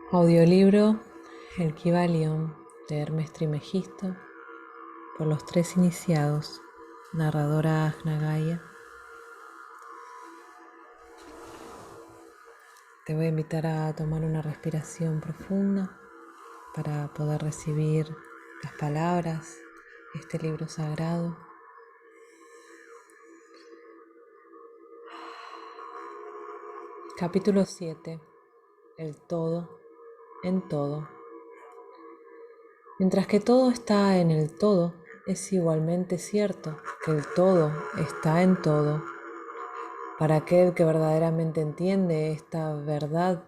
Audiolibro El Kybalión de Hermes Trismegisto por los tres iniciados. Narradora Ajna Gaia. Te voy a invitar a tomar una respiración profunda para poder recibir las palabras de este libro sagrado. Capítulo 7. El todo en todo. Mientras que todo está en el todo, es igualmente cierto que el todo está en todo. Para aquel que verdaderamente entiende esta verdad,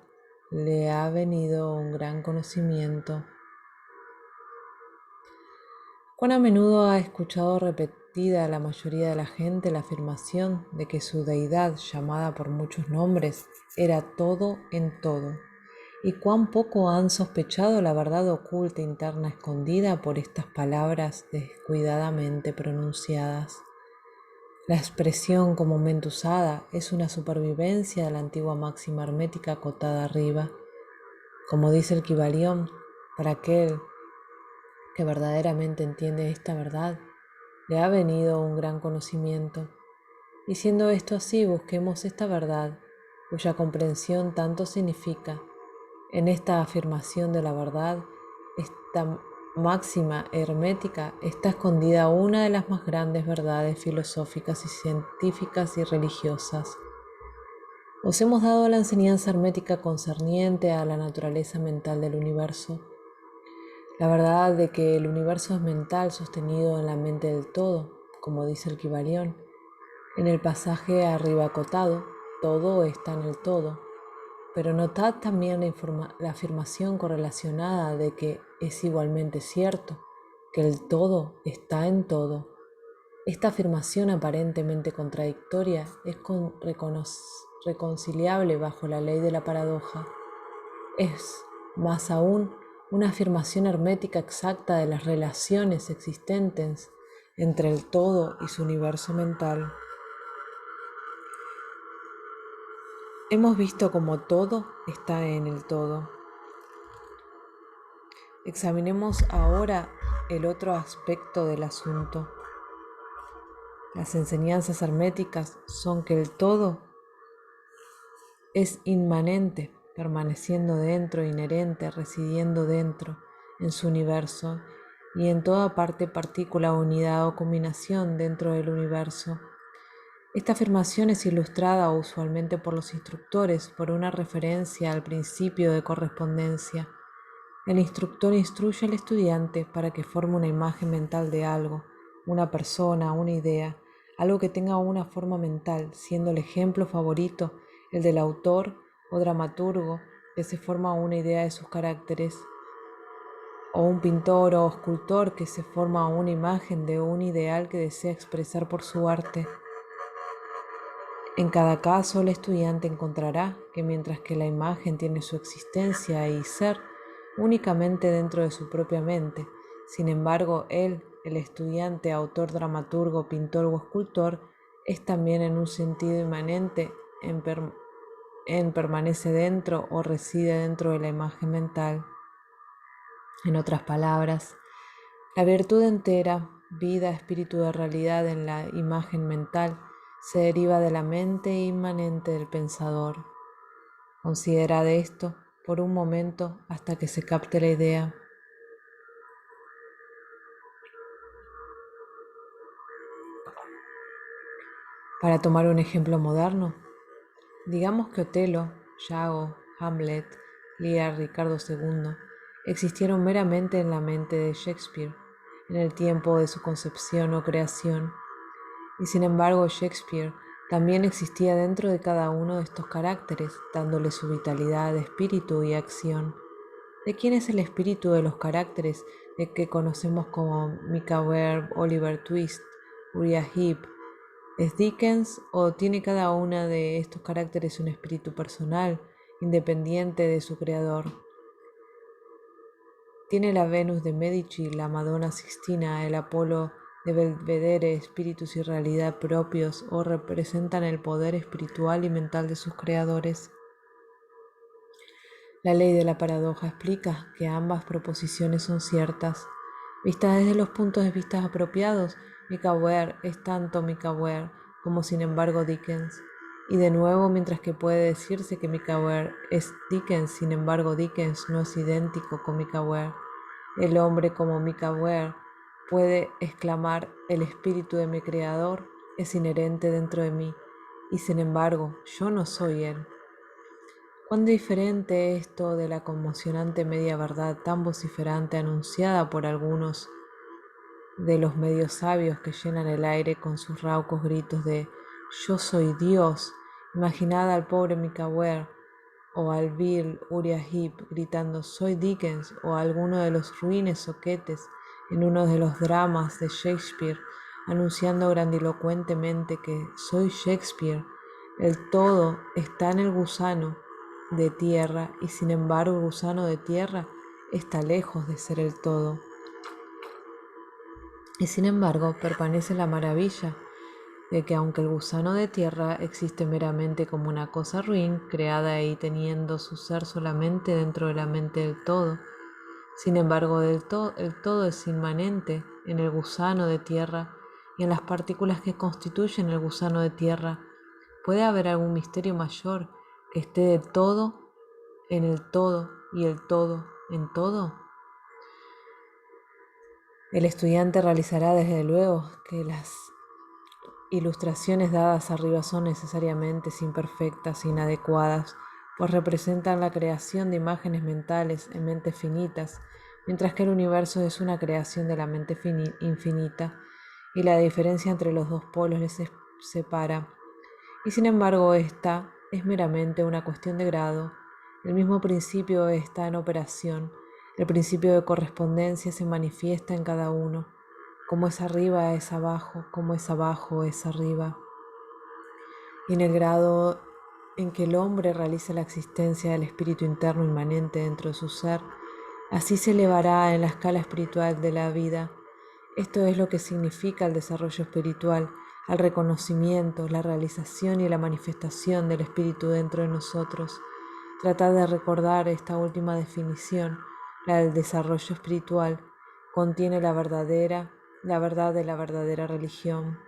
le ha venido un gran conocimiento. ¿Cuán a menudo ha escuchado repetida la mayoría de la gente la afirmación de que su deidad, llamada por muchos nombres, era todo en todo? ¿Y cuán poco han sospechado la verdad oculta interna escondida por estas palabras descuidadamente pronunciadas? La expresión comúnmente usada es una supervivencia de la antigua máxima hermética acotada arriba. Como dice el Kybalión, para aquel que verdaderamente entiende esta verdad, le ha venido un gran conocimiento. Y siendo esto así, busquemos esta verdad, cuya comprensión tanto significa. En esta afirmación de la verdad, esta máxima hermética, está escondida una de las más grandes verdades filosóficas y científicas y religiosas. Os hemos dado la enseñanza hermética concerniente a la naturaleza mental del universo. La verdad de que el universo es mental sostenido en la mente del todo, como dice el Kybalión. En el pasaje arriba acotado, todo está en el todo. Pero notad también la afirmación correlacionada de que es igualmente cierto que el todo está en todo. Esta afirmación aparentemente contradictoria es reconciliable bajo la ley de la paradoja. Es, más aún, una afirmación hermética exacta de las relaciones existentes entre el todo y su universo mental. Hemos visto cómo todo está en el todo. Examinemos ahora el otro aspecto del asunto. Las enseñanzas herméticas son que el todo es inmanente, permaneciendo dentro, inherente, residiendo dentro, en su universo, y en toda parte, partícula, unidad o combinación dentro del universo. Esta afirmación es ilustrada usualmente por los instructores por una referencia al principio de correspondencia. El instructor instruye al estudiante para que forme una imagen mental de algo, una persona, una idea, algo que tenga una forma mental, siendo el ejemplo favorito el del autor o dramaturgo que se forma una idea de sus caracteres, o un pintor o escultor que se forma una imagen de un ideal que desea expresar por su arte. En cada caso, el estudiante encontrará que mientras que la imagen tiene su existencia y ser únicamente dentro de su propia mente, sin embargo, él, el estudiante, autor, dramaturgo, pintor o escultor, es también en un sentido inmanente en permanece dentro o reside dentro de la imagen mental. En otras palabras, la virtud entera, vida, espíritu de realidad en la imagen mental, se deriva de la mente inmanente del pensador. Considerad esto por un momento hasta que se capte la idea. Para tomar un ejemplo moderno, digamos que Otelo, Iago, Hamlet, Lear, Ricardo II existieron meramente en la mente de Shakespeare, en el tiempo de su concepción o creación, y sin embargo Shakespeare también existía dentro de cada uno de estos caracteres, dándole su vitalidad de espíritu y acción. ¿De quién es el espíritu de los caracteres de que conocemos como Micah Verb, Oliver Twist, Uriah Heep? ¿Es Dickens o tiene cada uno de estos caracteres un espíritu personal, independiente de su creador? ¿Tiene la Venus de Medici, la Madonna Sixtina, el Apolo de Belvedere espíritus y realidad propios o representan el poder espiritual y mental de sus creadores? La ley de la paradoja explica que ambas proposiciones son ciertas. Vistas desde los puntos de vista apropiados, Mika Ware es tanto Mika Ware como sin embargo Dickens. Y de nuevo, mientras que puede decirse que Mika Ware es Dickens, sin embargo Dickens no es idéntico con Mika Ware. El hombre como Mika Ware puede exclamar: el espíritu de mi creador es inherente dentro de mí, y sin embargo yo no soy él. Cuán diferente esto de la conmocionante media verdad tan vociferante anunciada por algunos de los medios sabios que llenan el aire con sus raucos gritos de "Yo soy Dios". Imaginad al pobre Mika Ware o al Bill Uriah Heep gritando "Soy Dickens", o a alguno de los ruines soquetes en uno de los dramas de Shakespeare anunciando grandilocuentemente que "Soy Shakespeare". El todo está en el gusano de tierra, y sin embargo el gusano de tierra está lejos de ser el todo. Y sin embargo permanece la maravilla de que aunque el gusano de tierra existe meramente como una cosa ruin, creada y teniendo su ser solamente dentro de la mente del todo, sin embargo el todo es inmanente en el gusano de tierra y en las partículas que constituyen el gusano de tierra. ¿Puede haber algún misterio mayor que esté de todo en el todo y el todo en todo? El estudiante realizará desde luego que las ilustraciones dadas arriba son necesariamente imperfectas e inadecuadas, pues representan la creación de imágenes mentales en mentes finitas, mientras que el universo es una creación de la mente infinita, y la diferencia entre los dos polos les separa. Y sin embargo, esta es meramente una cuestión de grado. El mismo principio está en operación. El principio de correspondencia se manifiesta en cada uno. Como es arriba es abajo, como es abajo es arriba. Y en el grado en que el hombre realiza la existencia del espíritu interno inmanente dentro de su ser, así se elevará en la escala espiritual de la vida. Esto es lo que significa el desarrollo espiritual, el reconocimiento, la realización y la manifestación del espíritu dentro de nosotros. Tratad de recordar esta última definición, la del desarrollo espiritual, contiene la verdad de la verdadera religión.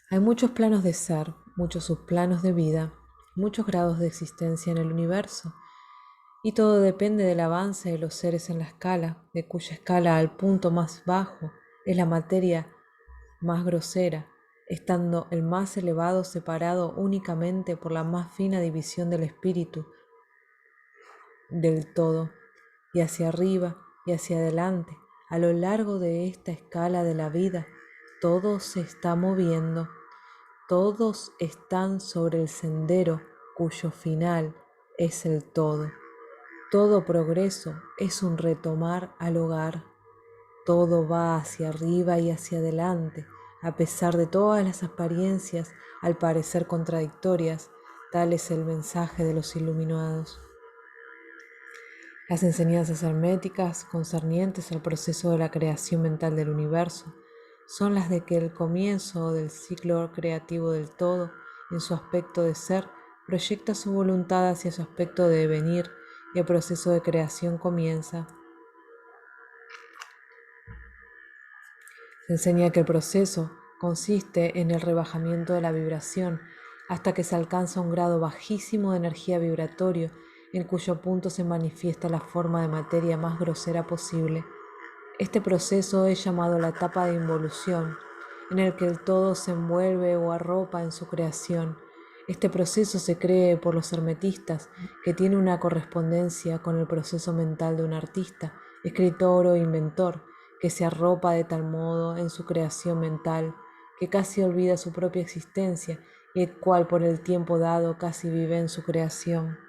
Hay muchos planos de ser, muchos subplanos de vida, muchos grados de existencia en el universo, y todo depende del avance de los seres en la escala, de cuya escala al punto más bajo es la materia más grosera, estando el más elevado separado únicamente por la más fina división del espíritu del todo, y hacia arriba y hacia adelante, a lo largo de esta escala de la vida, todo se está moviendo. Todos están sobre el sendero cuyo final es el todo. Todo progreso es un retomar al hogar. Todo va hacia arriba y hacia adelante, a pesar de todas las apariencias al parecer contradictorias. Tal es el mensaje de los iluminados. Las enseñanzas herméticas concernientes al proceso de la creación mental del universo son las de que el comienzo del ciclo creativo del todo, en su aspecto de ser, proyecta su voluntad hacia su aspecto de devenir, y el proceso de creación comienza. Se enseña que el proceso consiste en el rebajamiento de la vibración hasta que se alcanza un grado bajísimo de energía vibratorio, en cuyo punto se manifiesta la forma de materia más grosera posible. Este proceso es llamado la etapa de involución, en el que el todo se envuelve o arropa en su creación. Este proceso se cree por los hermetistas que tiene una correspondencia con el proceso mental de un artista, escritor o inventor, que se arropa de tal modo en su creación mental que casi olvida su propia existencia y el cual por el tiempo dado casi vive en su creación.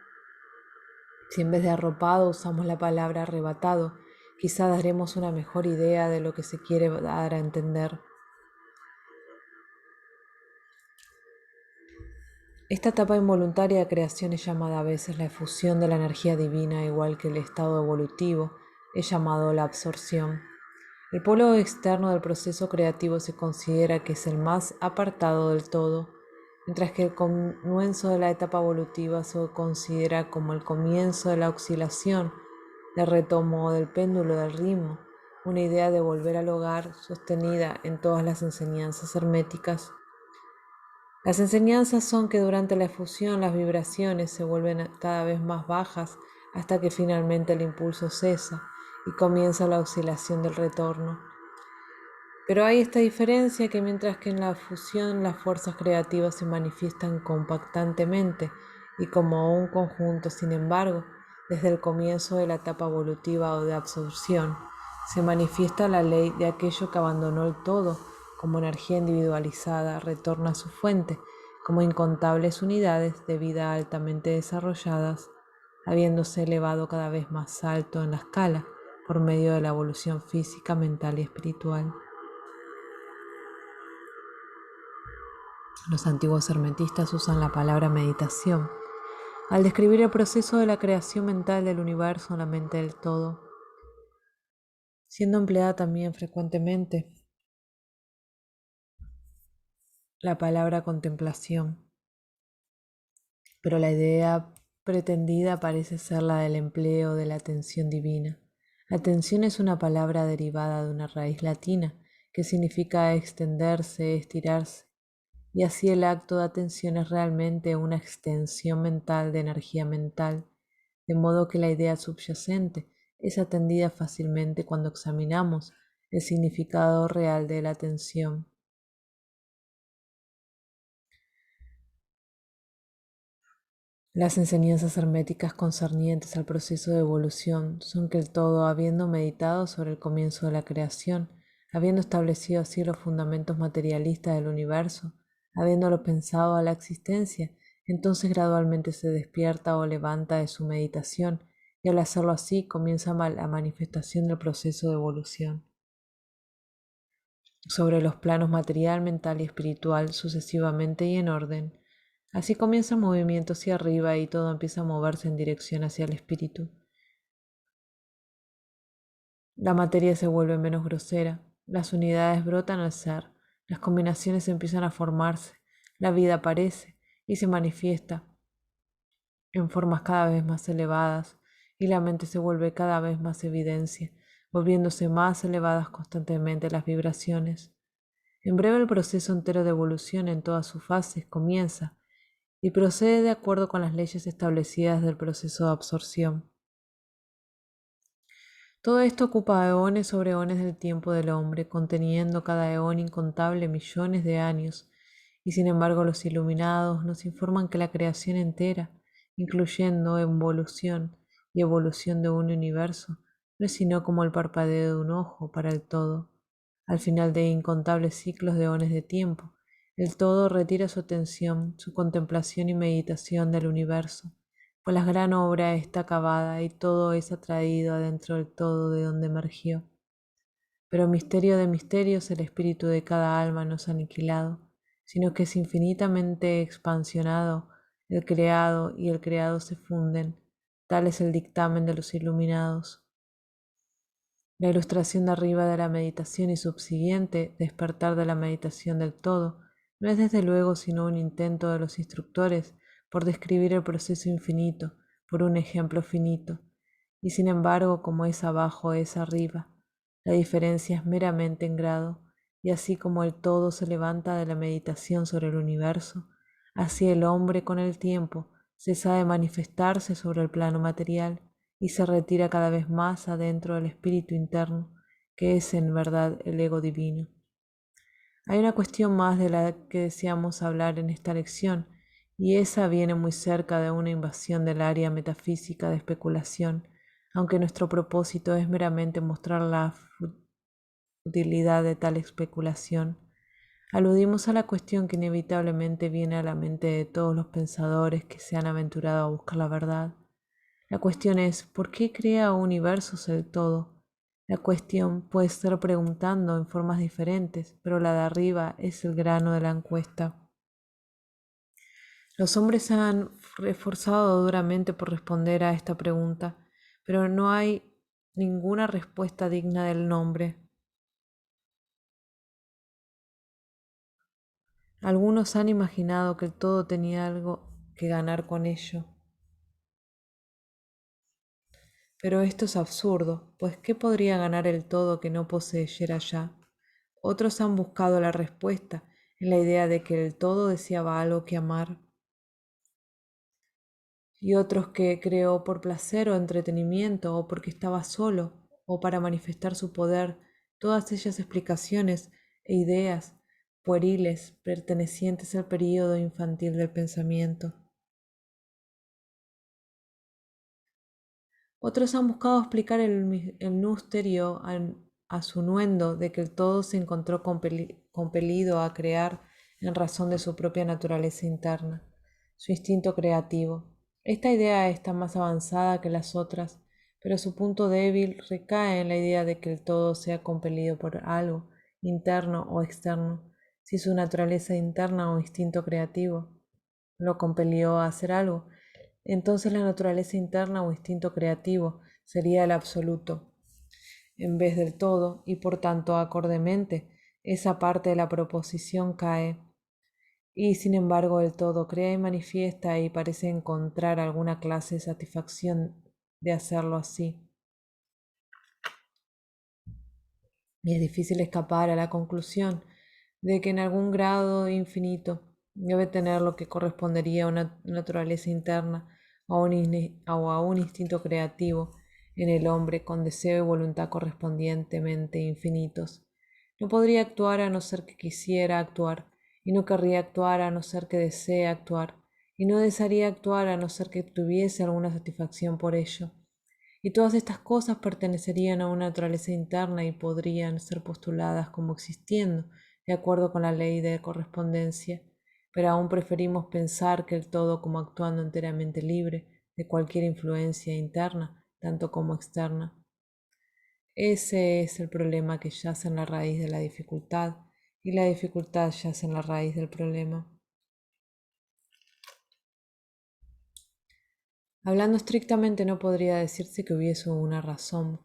Si en vez de arropado usamos la palabra arrebatado, quizá daremos una mejor idea de lo que se quiere dar a entender. Esta etapa involuntaria de creación es llamada a veces la efusión de la energía divina, igual que el estado evolutivo es llamado la absorción. El polo externo del proceso creativo se considera que es el más apartado del todo. mientras que el comienzo de la etapa evolutiva se considera como el comienzo de la oscilación, del retomo del péndulo del ritmo, una idea de volver al hogar sostenida en todas las enseñanzas herméticas. Las enseñanzas son que durante la efusión las vibraciones se vuelven cada vez más bajas hasta que finalmente el impulso cesa y comienza la oscilación del retorno. Pero hay esta diferencia que mientras que en la fusión las fuerzas creativas se manifiestan compactantemente y como un conjunto, sin embargo, desde el comienzo de la etapa evolutiva o de absorción, se manifiesta la ley de aquello que abandonó el todo como energía individualizada, retorna a su fuente como incontables unidades de vida altamente desarrolladas, habiéndose elevado cada vez más alto en la escala por medio de la evolución física, mental y espiritual. Los antiguos hermetistas usan la palabra meditación al describir el proceso de la creación mental del universo en la mente del todo, siendo empleada también frecuentemente la palabra contemplación, pero la idea pretendida parece ser la del empleo de la atención divina. Atención es una palabra derivada de una raíz latina que significa extenderse, estirarse, y así el acto de atención es realmente una extensión mental de energía mental, de modo que la idea subyacente es atendida fácilmente cuando examinamos el significado real de la atención. Las enseñanzas herméticas concernientes al proceso de evolución son que el todo, habiendo meditado sobre el comienzo de la creación, habiendo establecido así los fundamentos materialistas del universo, habiéndolo pensado a la existencia, entonces gradualmente se despierta o levanta de su meditación y al hacerlo así comienza la manifestación del proceso de evolución sobre los planos material, mental y espiritual sucesivamente y en orden. Así comienza el movimiento hacia arriba y todo empieza a moverse en dirección hacia el espíritu. La materia se vuelve menos grosera, las unidades brotan al ser, las combinaciones empiezan a formarse, la vida aparece y se manifiesta en formas cada vez más elevadas y la mente se vuelve cada vez más evidencia, volviéndose más elevadas constantemente las vibraciones. En breve el proceso entero de evolución en todas sus fases comienza y procede de acuerdo con las leyes establecidas del proceso de absorción. Todo esto ocupa eones sobre eones del tiempo del hombre, conteniendo cada eón incontable millones de años, y sin embargo los iluminados nos informan que la creación entera, incluyendo evolución y evolución de un universo, no es sino como el parpadeo de un ojo para el todo. Al final de incontables ciclos de eones de tiempo, el todo retira su atención, su contemplación y meditación del universo, pues la gran obra está acabada y todo es atraído adentro del todo de donde emergió. Pero misterio de misterios, el espíritu de cada alma no es aniquilado, sino que es infinitamente expansionado, el creado y el creado se funden, tal es el dictamen de los iluminados. La ilustración de arriba de la meditación y subsiguiente despertar de la meditación del todo no es desde luego sino un intento de los instructores por describir el proceso infinito por un ejemplo finito, y sin embargo como es abajo es arriba, la diferencia es meramente en grado, y así como el todo se levanta de la meditación sobre el universo, así el hombre con el tiempo cesa de manifestarse sobre el plano material y se retira cada vez más adentro del espíritu interno, que es en verdad el ego divino. Hay una cuestión más de la que deseamos hablar en esta lección, y esa viene muy cerca de una invasión del área metafísica de especulación, aunque nuestro propósito es meramente mostrar la futilidad de tal especulación. Aludimos a la cuestión que inevitablemente viene a la mente de todos los pensadores que se han aventurado a buscar la verdad. La cuestión es, ¿por qué crea universos el todo? La cuestión puede estar preguntando en formas diferentes, pero la de arriba es el grano de la encuesta. Los hombres se han esforzado duramente por responder a esta pregunta, pero no hay ninguna respuesta digna del nombre. Algunos han imaginado que el todo tenía algo que ganar con ello. Pero esto es absurdo, pues ¿qué podría ganar el todo que no poseyera ya? Otros han buscado la respuesta en la idea de que el todo deseaba algo que amar, y otros que creó por placer o entretenimiento o porque estaba solo o para manifestar su poder, todas ellas explicaciones e ideas pueriles pertenecientes al período infantil del pensamiento. Otros han buscado explicar el misterio a su nuendo de que el todo se encontró compelido a crear en razón de su propia naturaleza interna, su instinto creativo. Esta idea está más avanzada que las otras, pero su punto débil recae en la idea de que el todo sea compelido por algo, interno o externo, si su naturaleza interna o instinto creativo lo compelió a hacer algo. Entonces la naturaleza interna o instinto creativo sería el absoluto, en vez del todo, y por tanto, acordemente, esa parte de la proposición cae. Y sin embargo el todo crea y manifiesta y parece encontrar alguna clase de satisfacción de hacerlo así. Y es difícil escapar a la conclusión de que en algún grado infinito debe tener lo que correspondería a una naturaleza interna o a un instinto creativo en el hombre con deseo y voluntad correspondientemente infinitos. No podría actuar a no ser que quisiera actuar, y no querría actuar a no ser que desee actuar, y no desearía actuar a no ser que tuviese alguna satisfacción por ello. Y todas estas cosas pertenecerían a una naturaleza interna y podrían ser postuladas como existiendo, de acuerdo con la ley de correspondencia, pero aún preferimos pensar que el todo como actuando enteramente libre de cualquier influencia interna, tanto como externa. Ese es el problema que yace en la raíz de la dificultad, y la dificultad yace en la raíz del problema. Hablando estrictamente, no podría decirse que hubiese una razón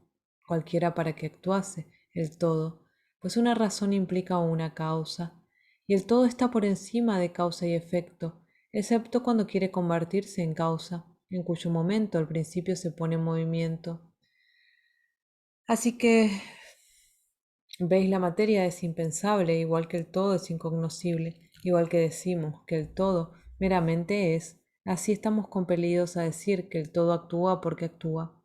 cualquiera para que actuase el todo, pues una razón implica una causa, y el todo está por encima de causa y efecto, excepto cuando quiere convertirse en causa, en cuyo momento el principio se pone en movimiento. Así que, veis, la materia es impensable, igual que el todo es incognoscible, igual que decimos que el todo meramente es. Así estamos compelidos a decir que el todo actúa porque actúa.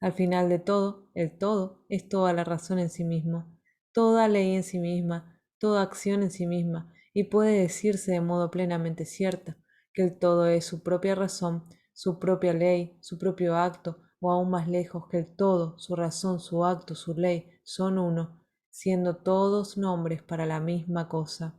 Al final de todo, el todo es toda la razón en sí mismo, toda ley en sí misma, toda acción en sí misma, y puede decirse de modo plenamente cierto que el todo es su propia razón, su propia ley, su propio acto, o aún más lejos que el todo, su razón, su acto, su ley, son uno, siendo todos nombres para la misma cosa.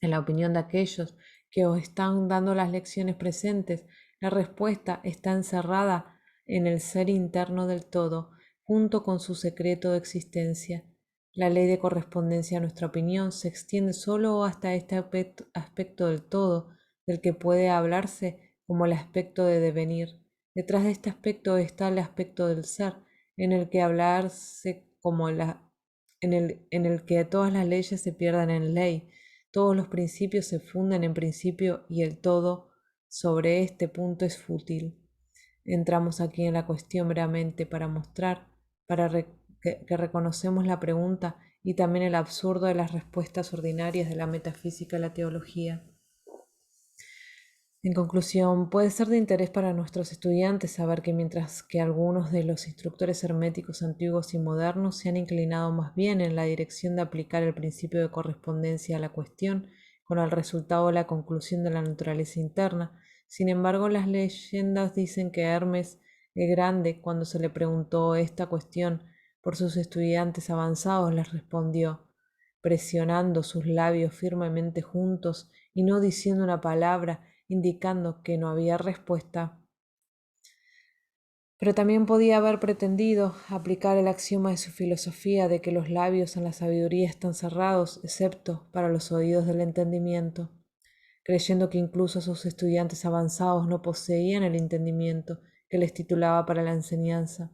En la opinión de aquellos que os están dando las lecciones presentes, la respuesta está encerrada en el ser interno del todo, junto con su secreto de existencia. La ley de correspondencia, a nuestra opinión, se extiende solo hasta este aspecto del todo, del que puede hablarse como el aspecto de devenir. Detrás de este aspecto está el aspecto del ser, en el que hablarse como en el que todas las leyes se pierden en ley, todos los principios se funden en principio y el todo sobre este punto es fútil. Entramos aquí en la cuestión meramente para mostrar que reconocemos la pregunta y también el absurdo de las respuestas ordinarias de la metafísica y la teología. En conclusión, puede ser de interés para nuestros estudiantes saber que mientras que algunos de los instructores herméticos antiguos y modernos se han inclinado más bien en la dirección de aplicar el principio de correspondencia a la cuestión, con el resultado de la conclusión de la naturaleza interna, sin embargo las leyendas dicen que Hermes el Grande, cuando se le preguntó esta cuestión por sus estudiantes avanzados, les respondió, presionando sus labios firmemente juntos y no diciendo una palabra, indicando que no había respuesta. Pero también podía haber pretendido aplicar el axioma de su filosofía de que los labios en la sabiduría están cerrados, excepto para los oídos del entendimiento, creyendo que incluso sus estudiantes avanzados no poseían el entendimiento que les titulaba para la enseñanza.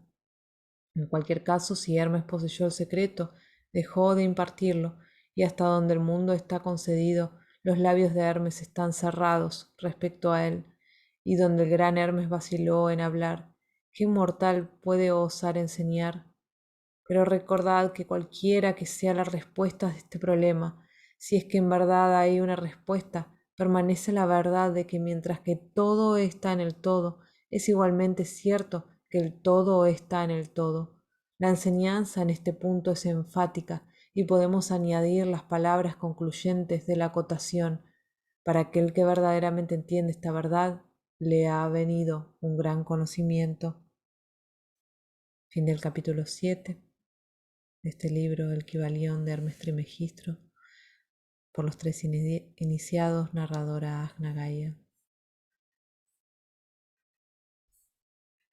En cualquier caso, si Hermes poseyó el secreto, dejó de impartirlo, y hasta donde el mundo está concedido, Los labios de Hermes están cerrados respecto a él, y donde el gran Hermes vaciló en hablar, ¿qué mortal puede osar enseñar? Pero recordad que cualquiera que sea la respuesta de este problema, si es que en verdad hay una respuesta, permanece la verdad de que mientras que todo está en el todo, es igualmente cierto que el todo está en el todo. La enseñanza en este punto es enfática y podemos añadir las palabras concluyentes de la acotación. Para aquel que verdaderamente entiende esta verdad, le ha venido un gran conocimiento. Fin del capítulo 7 de este libro, El Kybalión de Hermes Trismegisto, por los tres iniciados, narradora Agna Gaia.